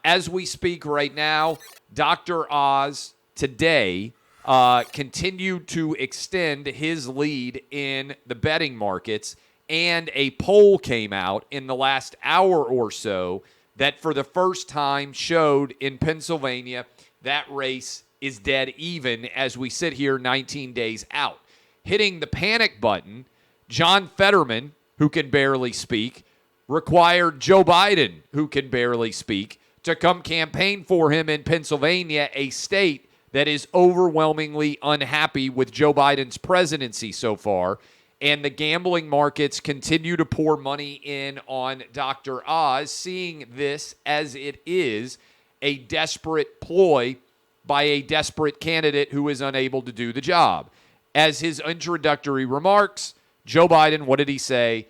As we speak right now, Dr. Oz today continued to extend his lead in the betting markets, and a poll came out in the last hour or so that for the first time showed in Pennsylvania that race is dead even as we sit here 19 days out. Hitting the panic button, John Fetterman, who can barely speak, required Joe Biden, who can barely speak, to come campaign for him in Pennsylvania, a state that is overwhelmingly unhappy with Joe Biden's presidency so far. And the gambling markets continue to pour money in on Dr. Oz, seeing this as it is a desperate ploy by a desperate candidate who is unable to do the job. As his introductory remarks, Joe Biden, what did he say?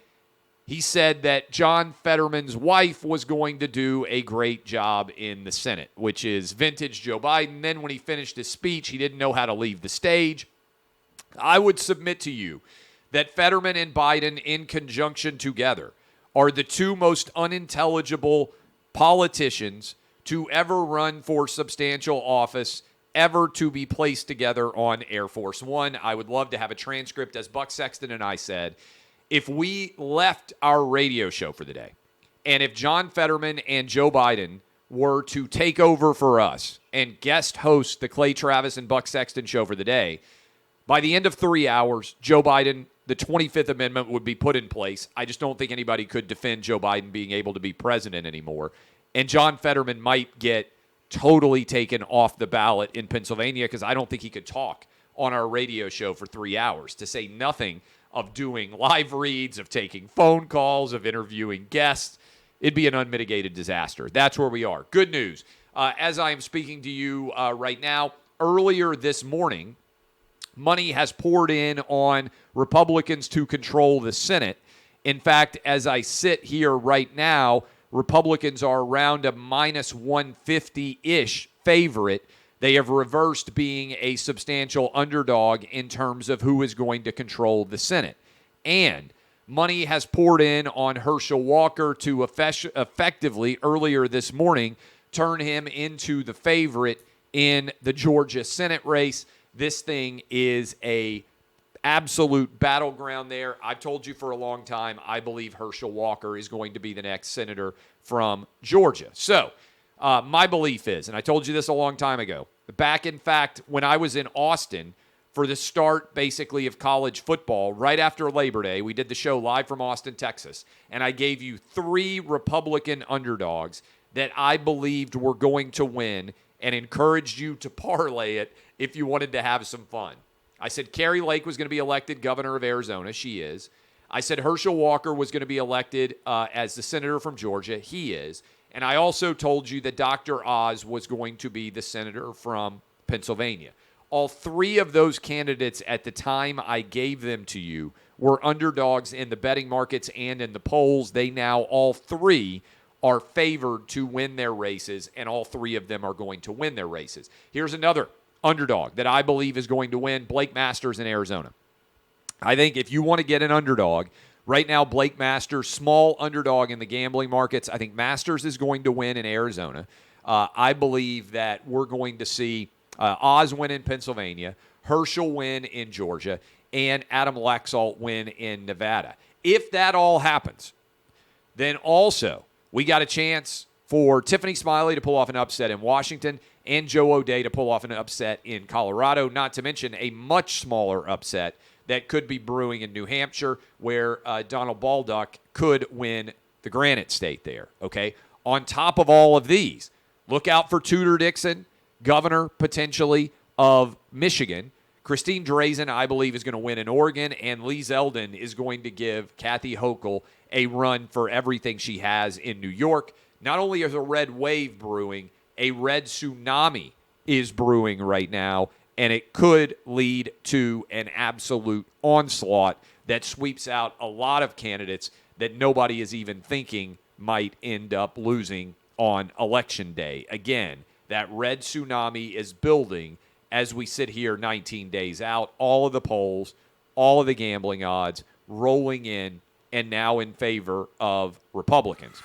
He said that John Fetterman's wife was going to do a great job in the Senate, which is vintage Joe Biden. Then when he finished his speech, he didn't know how to leave the stage. I would submit to you that Fetterman and Biden in conjunction together are the two most unintelligible politicians to ever run for substantial office, ever to be placed together on Air Force One. I would love to have a transcript, as Buck Sexton and I said. If we left our radio show for the day, and if John Fetterman and Joe Biden were to take over for us and guest host the Clay Travis and Buck Sexton show for the day, by the end of 3 hours, Joe Biden, the 25th Amendment would be put in place. I just don't think anybody could defend Joe Biden being able to be president anymore. And John Fetterman might get totally taken off the ballot in Pennsylvania because I don't think he could talk on our radio show for 3 hours, to say nothing of doing live reads, of taking phone calls, of interviewing guests. It'd be an unmitigated disaster. That's where we are. Good news. As I am speaking to you right now, earlier this morning, money has poured in on Republicans to control the Senate. In fact, as I sit here right now, Republicans are around a minus 150-ish favorite. They have reversed being a substantial underdog in terms of who is going to control the Senate. And money has poured in on Herschel Walker to effectively, earlier this morning, turn him into the favorite in the Georgia Senate race. This thing is a absolute battleground there. I've told you for a long time, I believe Herschel Walker is going to be the next senator from Georgia. So, my belief is, and I told you this a long time ago, back, in fact, when I was in Austin for the start, basically, of college football, right after Labor Day, we did the show live from Austin, Texas, and I gave you 3 Republican underdogs that I believed were going to win and encouraged you to parlay it if you wanted to have some fun. I said Carrie Lake was going to be elected governor of Arizona. She is. I said Herschel Walker was going to be elected as the senator from Georgia. He is. And I also told you that Dr. Oz was going to be the senator from Pennsylvania. All 3 of those candidates at the time I gave them to you were underdogs in the betting markets and in the polls. They now, all 3, are favored to win their races, and all 3 of them are going to win their races. Here's another underdog that I believe is going to win, Blake Masters in Arizona. I think if you want to get an underdog, right now, Blake Masters, small underdog in the gambling markets. I think Masters is going to win in Arizona. I believe that we're going to see Oz win in Pennsylvania, Herschel win in Georgia, and Adam Laxalt win in Nevada. If that all happens, then also we got a chance for Tiffany Smiley to pull off an upset in Washington and Joe O'Dea to pull off an upset in Colorado, not to mention a much smaller upset that could be brewing in New Hampshire, where Donald Baldock could win the Granite State there, okay? On top of all of these, look out for Tudor Dixon, governor, potentially, of Michigan. Christine Drazen, I believe, is going to win in Oregon, and Lee Zeldin is going to give Kathy Hochul a run for everything she has in New York. Not only is a red wave brewing, a red tsunami is brewing right now, and it could lead to an absolute onslaught that sweeps out a lot of candidates that nobody is even thinking might end up losing on Election Day. Again, that red tsunami is building as we sit here 19 days out. All of the polls, all of the gambling odds rolling in and now in favor of Republicans.